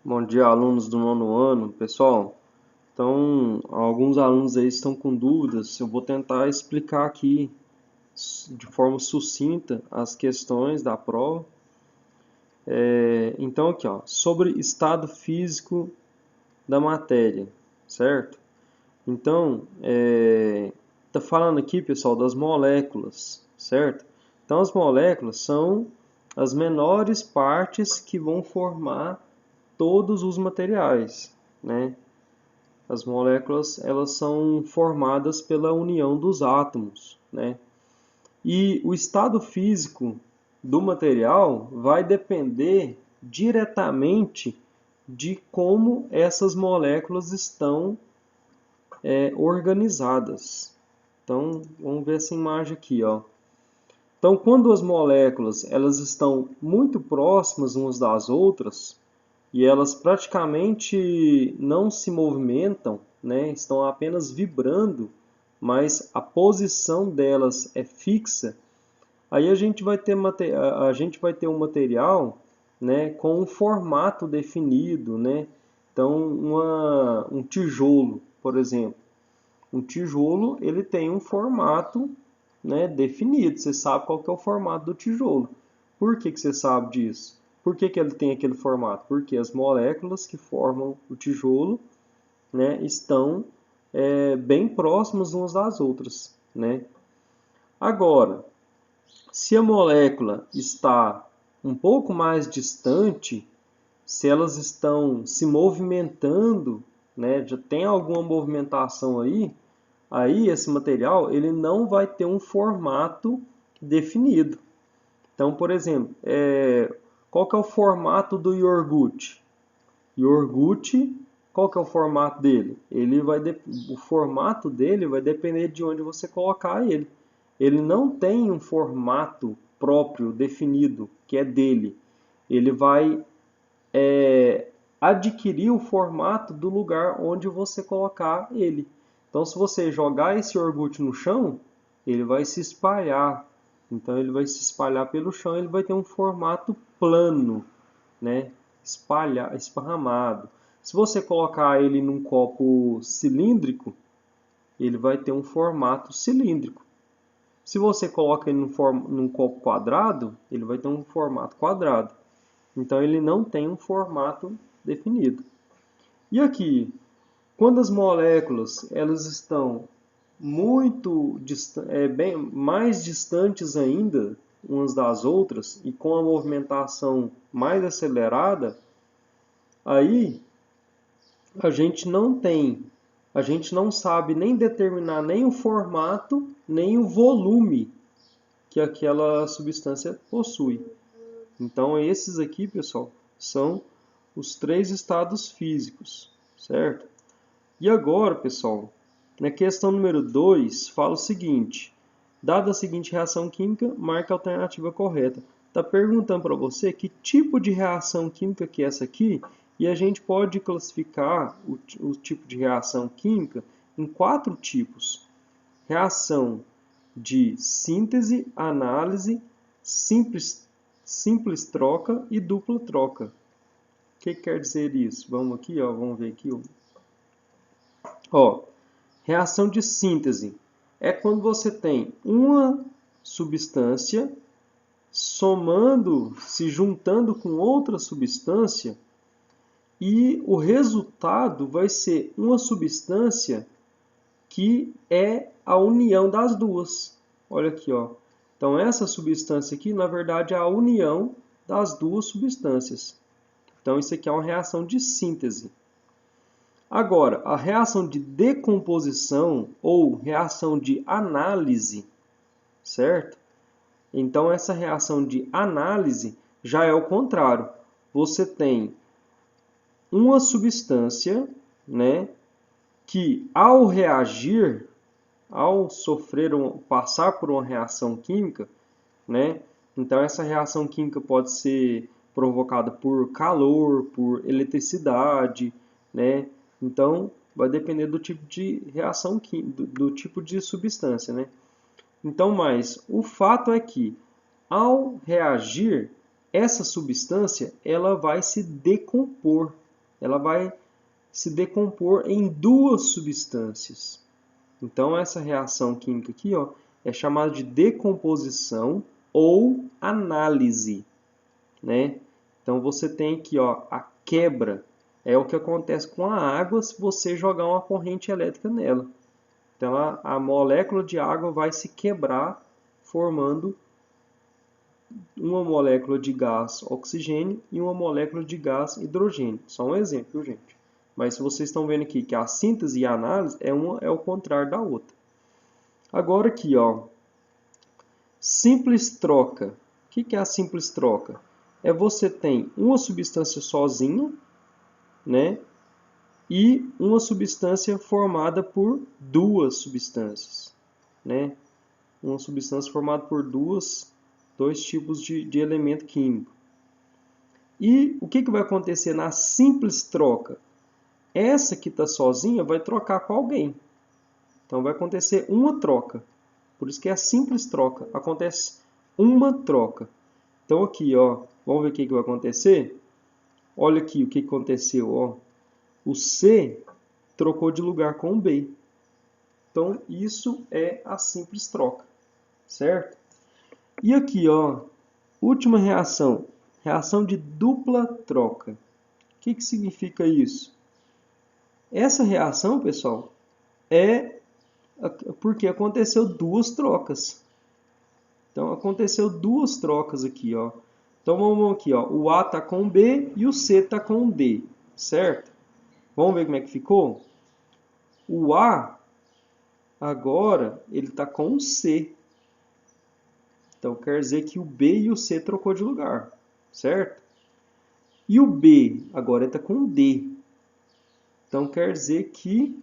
Bom dia, alunos do nono ano. Pessoal, então, alguns alunos aí estão com dúvidas. Eu vou tentar explicar aqui de forma sucinta as questões da prova. Então, aqui, ó, sobre estado físico da matéria, certo? Então, tá falando aqui, pessoal, das moléculas, certo? Então, as moléculas são as menores partes que vão formar todos os materiais, né? As moléculas, elas são formadas pela união dos átomos, né? E o estado físico do material vai depender diretamente de como essas moléculas estão organizadas. Então, vamos ver essa imagem aqui, ó. Então, quando as moléculas elas estão muito próximas umas das outras, e elas praticamente não se movimentam, né? Estão apenas vibrando, mas a posição delas é fixa. Aí a gente vai ter um material, né, com um formato definido, né? Então, um tijolo, por exemplo. Um tijolo ele tem um formato, né, definido. Você sabe qual que é o formato do tijolo. Por que você sabe disso? Por que ele tem aquele formato? Porque as moléculas que formam o tijolo, né, estão bem próximas umas das outras, né? Agora, se a molécula está um pouco mais distante, se elas estão se movimentando, né, já tem alguma movimentação aí esse material ele não vai ter um formato definido. Então, por exemplo, qual que é o formato do iogurte? Iogurte, qual que é o formato dele? O formato dele vai depender de onde você colocar ele. Ele não tem um formato próprio, definido, que é dele. Ele vai adquirir o formato do lugar onde você colocar ele. Então, se você jogar esse iogurte no chão, ele vai se espalhar. Então, ele vai se espalhar pelo chão, ele vai ter um formato plano, né? Esparramado. Se você colocar ele num copo cilíndrico, ele vai ter um formato cilíndrico. Se você coloca ele num copo quadrado, ele vai ter um formato quadrado. Então ele não tem um formato definido. E aqui, quando as moléculas elas estão bem mais distantes ainda umas das outras e com a movimentação mais acelerada, aí a gente não sabe nem determinar nem o formato, nem o volume que aquela substância possui. Então, esses aqui, pessoal, são os três estados físicos, certo? E agora, pessoal, na questão número 2, fala o seguinte: dada a seguinte reação química, marque a alternativa correta. Está perguntando para você que tipo de reação química que é essa aqui, e a gente pode classificar o tipo de reação química em quatro tipos: reação de síntese, análise, simples troca e dupla troca. O que quer dizer isso? Vamos aqui, ó, vamos ver aqui. Ó, reação de síntese é quando você tem uma substância somando, se juntando com outra substância e o resultado vai ser uma substância que é a união das duas. Olha aqui, ó. Então essa substância aqui, na verdade, é a união das duas substâncias. Então isso aqui é uma reação de síntese. Agora, a reação de decomposição ou reação de análise, certo? Então essa reação de análise já é o contrário. Você tem uma substância, né, que ao reagir, ao passar por uma reação química, né? Então essa reação química pode ser provocada por calor, por eletricidade, né? Então vai depender do tipo de reação química, do tipo de substância, né? Então, mas o fato é que ao reagir, essa substância ela vai se decompor, ela vai se decompor em duas substâncias. Então, essa reação química aqui, ó, é chamada de decomposição ou análise, né? Então, você tem aqui, ó, a quebra. É o que acontece com a água se você jogar uma corrente elétrica nela. Então, a molécula de água vai se quebrar, formando uma molécula de gás oxigênio e uma molécula de gás hidrogênio. Só um exemplo, gente. Mas se vocês estão vendo aqui que a síntese e a análise é o contrário da outra. Agora aqui, ó, simples troca. O que é a simples troca? É você tem uma substância sozinha, né? E uma substância formada por duas substâncias, né? Uma substância formada por dois tipos de elemento químico. E o que vai acontecer na simples troca? Essa que está sozinha vai trocar com alguém. Então vai acontecer uma troca. Por isso que é a simples troca. Acontece uma troca. Então aqui, ó, vamos ver o que vai acontecer? Olha aqui o que aconteceu, ó. O C trocou de lugar com o B. Então isso é a simples troca, certo? E aqui, ó, última reação, reação de dupla troca. O que significa isso? Essa reação, pessoal, é porque aconteceu duas trocas. Então, aconteceu duas trocas aqui, ó. Então, vamos aqui, ó. O A está com o B e o C está com o D, certo? Vamos ver como é que ficou? O A, agora, ele está com o C. Então, quer dizer que o B e o C trocou de lugar, certo? E o B, agora está com o D. Então, quer dizer que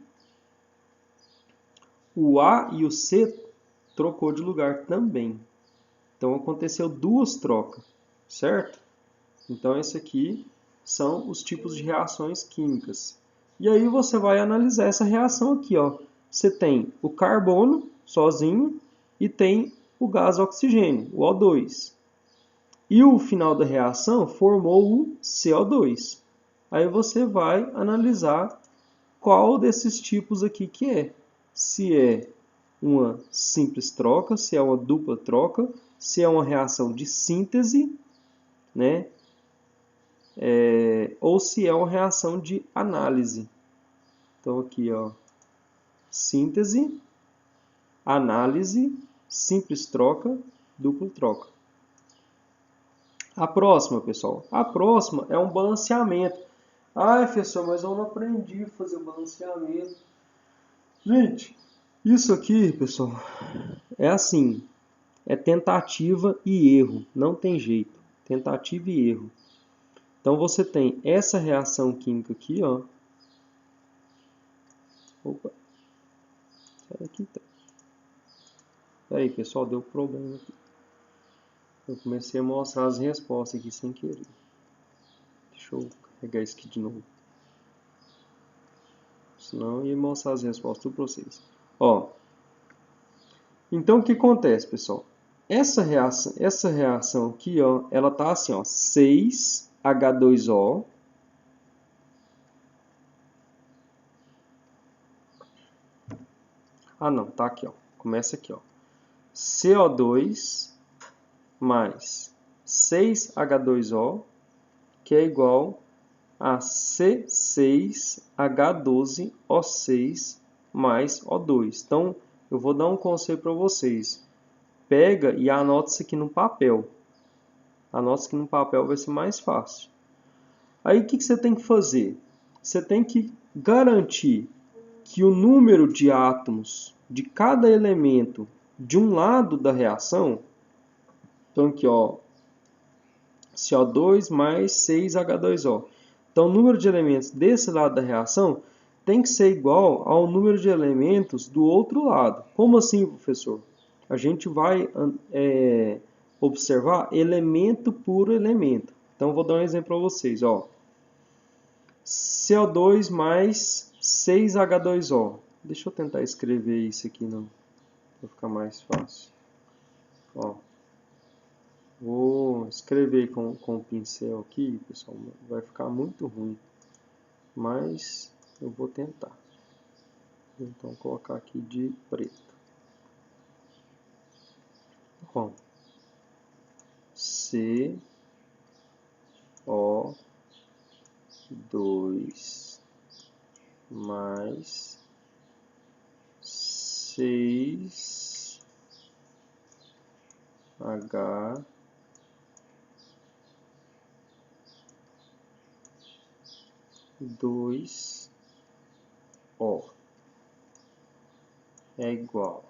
o A e o C trocou de lugar também. Então, aconteceu duas trocas, certo? Então, esse aqui são os tipos de reações químicas. E aí você vai analisar essa reação aqui, ó. Você tem o carbono sozinho e tem o gás oxigênio, o O2. E o final da reação formou o CO2. Aí você vai analisar qual desses tipos aqui que é. Se é uma simples troca, se é uma dupla troca, se é uma reação de síntese, né? Ou se é uma reação de análise. Então aqui, ó, síntese, análise, simples troca, dupla troca. A próxima, pessoal, a próxima é um balanceamento. Ai, professor, mas eu não aprendi a fazer balanceamento. Gente, isso aqui, pessoal, é assim, é tentativa e erro, não tem jeito, tentativa e erro. Então você tem essa reação química aqui, ó. Opa, sai daqui, tá? Aí, pessoal, deu problema aqui. Eu comecei a mostrar as respostas aqui sem querer. Deixa eu carregar isso aqui de novo. Senão eu ia mostrar as respostas tudo para vocês. Ó, então o que acontece, pessoal? Essa reação aqui, ó, ela tá assim, ó, 6H2O. Ah, não, tá aqui, ó. Começa aqui, ó. CO2 mais 6H2O, que é igual a C6H12O6 mais O2. Então, eu vou dar um conselho para vocês. Pega e anota isso aqui no papel. Anota isso aqui no papel, vai ser mais fácil. Aí, o que você tem que fazer? Você tem que garantir que o número de átomos de cada elemento de um lado da reação, então aqui, ó, CO2 mais 6H2O. Então, o número de elementos desse lado da reação tem que ser igual ao número de elementos do outro lado. Como assim, professor? A gente vai observar elemento por elemento. Então, vou dar um exemplo para vocês. Ó. CO2 mais 6H2O. Deixa eu tentar escrever isso aqui para ficar mais fácil. Ó. Vou escrever com o pincel aqui, pessoal, vai ficar muito ruim. mas eu vou tentar. Então, colocar aqui de preto. Bom, CO2 mais 6H2O é igual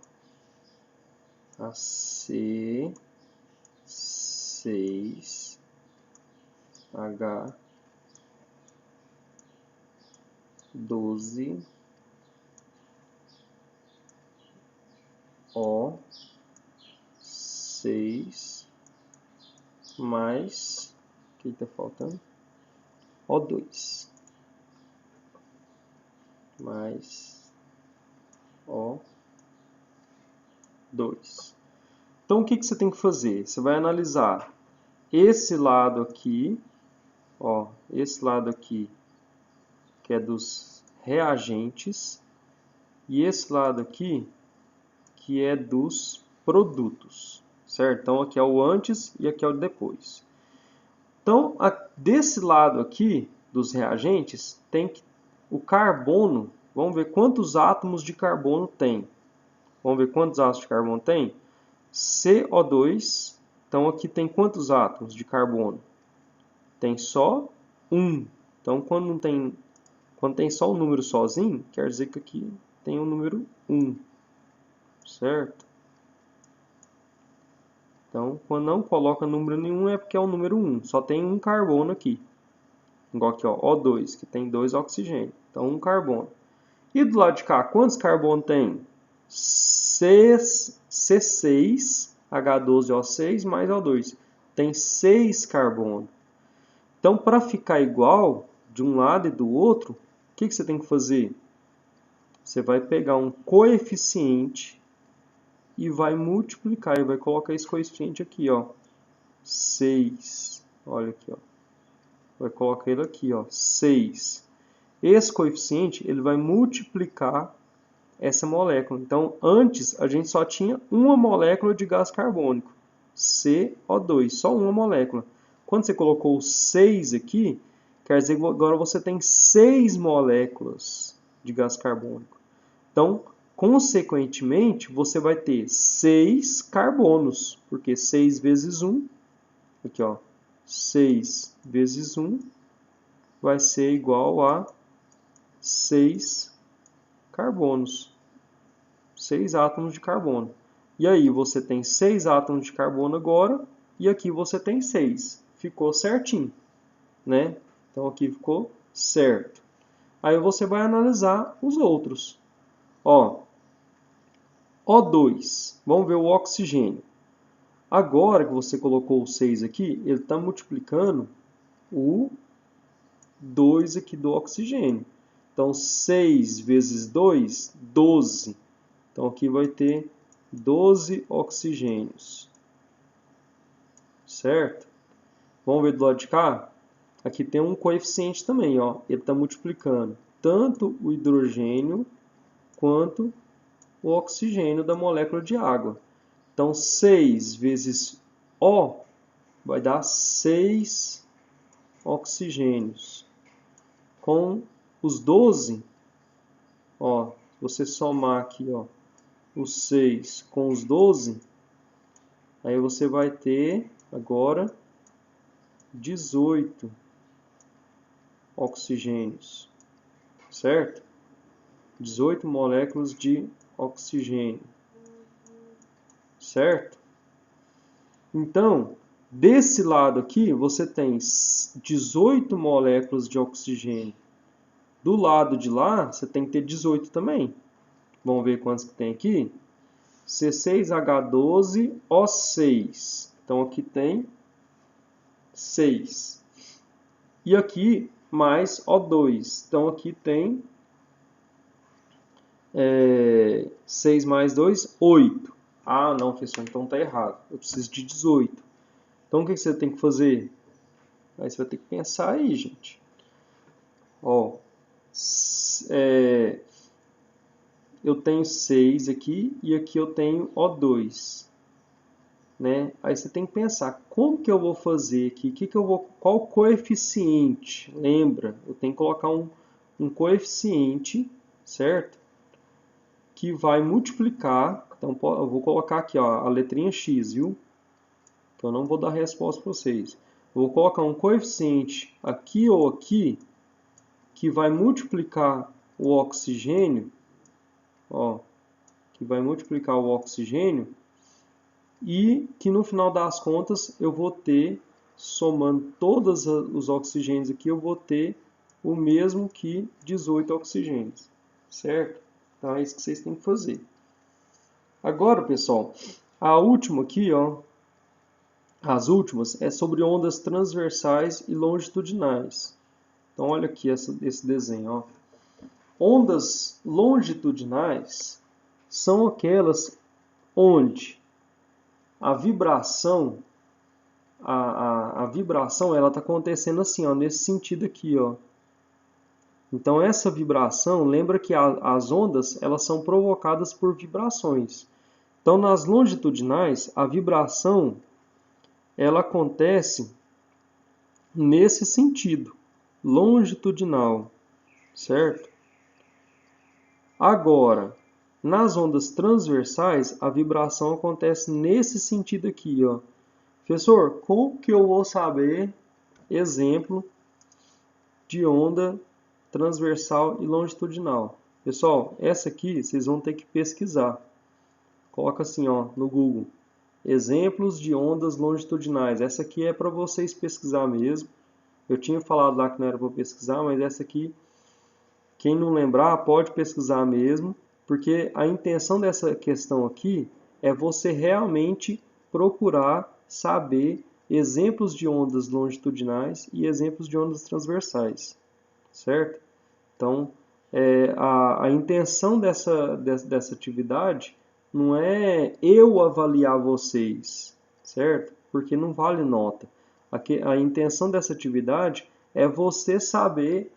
a C6H12O6 mais, o que está faltando? O2 mais O2. Então, o que você tem que fazer? Você vai analisar esse lado aqui, ó, esse lado aqui, que é dos reagentes, e esse lado aqui, que é dos produtos, certo? Então, aqui é o antes e aqui é o depois. Então, desse lado aqui, dos reagentes, tem o carbono. Vamos ver quantos átomos de carbono tem. Vamos ver quantos átomos de carbono tem? CO2. Então, aqui tem quantos átomos de carbono? Tem só um. Então, quando tem só um número sozinho, quer dizer que aqui tem o número 1. Certo? Então, quando não coloca número nenhum, é porque é o número 1. Só tem um carbono aqui. Igual aqui, ó, O2, que tem 2 oxigênios. Então, um carbono. E do lado de cá, quantos carbonos tem? C6H12O6 mais O2. Tem 6 carbonos. Então, para ficar igual de um lado e do outro, o que você tem que fazer? Você vai pegar um coeficiente e vai multiplicar. E vai colocar esse coeficiente aqui, ó. 6. Olha aqui, ó. Vai colocar ele aqui, ó. 6. Esse coeficiente ele vai multiplicar essa molécula. Então, antes a gente só tinha uma molécula de gás carbônico, CO2, só uma molécula. Quando você colocou 6 aqui, quer dizer que agora você tem 6 moléculas de gás carbônico. Então, consequentemente, você vai ter 6 carbonos, porque 6 vezes 1, aqui ó, 6 vezes 1 vai ser igual a 6 carbonos, 6 átomos de carbono. E aí você tem 6 átomos de carbono agora, e aqui você tem 6. Ficou certinho, né? Então aqui ficou certo. Aí você vai analisar os outros. Ó, O2, vamos ver o oxigênio. Agora que você colocou o 6 aqui, ele está multiplicando o 2 aqui do oxigênio. Então, 6 vezes 2, 12. Então, aqui vai ter 12 oxigênios. Certo? Vamos ver do lado de cá? Aqui tem um coeficiente também, ó. Ele está multiplicando tanto o hidrogênio quanto o oxigênio da molécula de água. Então, 6 vezes O vai dar 6 oxigênios. Com os 12, ó, se você somar aqui, ó, os 6 com os 12, aí você vai ter agora 18 oxigênios, certo? 18 moléculas de oxigênio, certo? Então, desse lado aqui, você tem 18 moléculas de oxigênio. Do lado de lá, você tem que ter 18 também. Vamos ver quantos que tem aqui? C6H12O6. Então, aqui tem 6. E aqui, mais O2. Então, aqui tem 6 mais 2, 8. Ah, não, professor, então está errado. Eu preciso de 18. Então, o que você tem que fazer? Aí você vai ter que pensar aí, gente. Ó, eu tenho 6 aqui e aqui eu tenho O2. Né? Aí você tem que pensar, como que eu vou fazer aqui? Qual coeficiente? Lembra, eu tenho que colocar um coeficiente, certo? Que vai multiplicar. Então eu vou colocar aqui ó, a letrinha x, viu? Que eu não vou dar resposta para vocês. Eu vou colocar um coeficiente aqui ou aqui que vai multiplicar o oxigênio, ó, que vai multiplicar o oxigênio e que no final das contas eu vou ter, somando todos os oxigênios aqui, eu vou ter o mesmo que 18 oxigênios, certo? Então é isso que vocês têm que fazer. Agora, pessoal, a última aqui, ó, as últimas é sobre ondas transversais e longitudinais. Então olha aqui esse desenho, ó. Ondas longitudinais são aquelas onde a vibração, a vibração ela está acontecendo assim, ó, nesse sentido aqui, ó. Então essa vibração, lembra que as ondas elas são provocadas por vibrações. Então nas longitudinais a vibração ela acontece nesse sentido, longitudinal, certo? Agora, nas ondas transversais, a vibração acontece nesse sentido aqui, ó. Professor, como que eu vou saber exemplo de onda transversal e longitudinal? Pessoal, essa aqui vocês vão ter que pesquisar. Coloca assim, ó, no Google. Exemplos de ondas longitudinais. Essa aqui é para vocês pesquisar mesmo. Eu tinha falado lá que não era para pesquisar, mas essa aqui, quem não lembrar, pode pesquisar mesmo, porque a intenção dessa questão aqui é você realmente procurar saber exemplos de ondas longitudinais e exemplos de ondas transversais, certo? Então, a intenção dessa atividade não é eu avaliar vocês, certo? Porque não vale nota. A intenção dessa atividade é você saber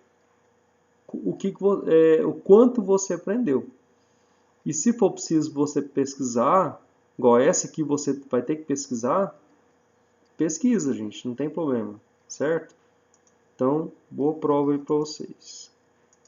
o quanto você aprendeu. E se for preciso você pesquisar, igual essa aqui você vai ter que pesquisar, pesquisa, gente, não tem problema, certo? Então, boa prova aí para vocês.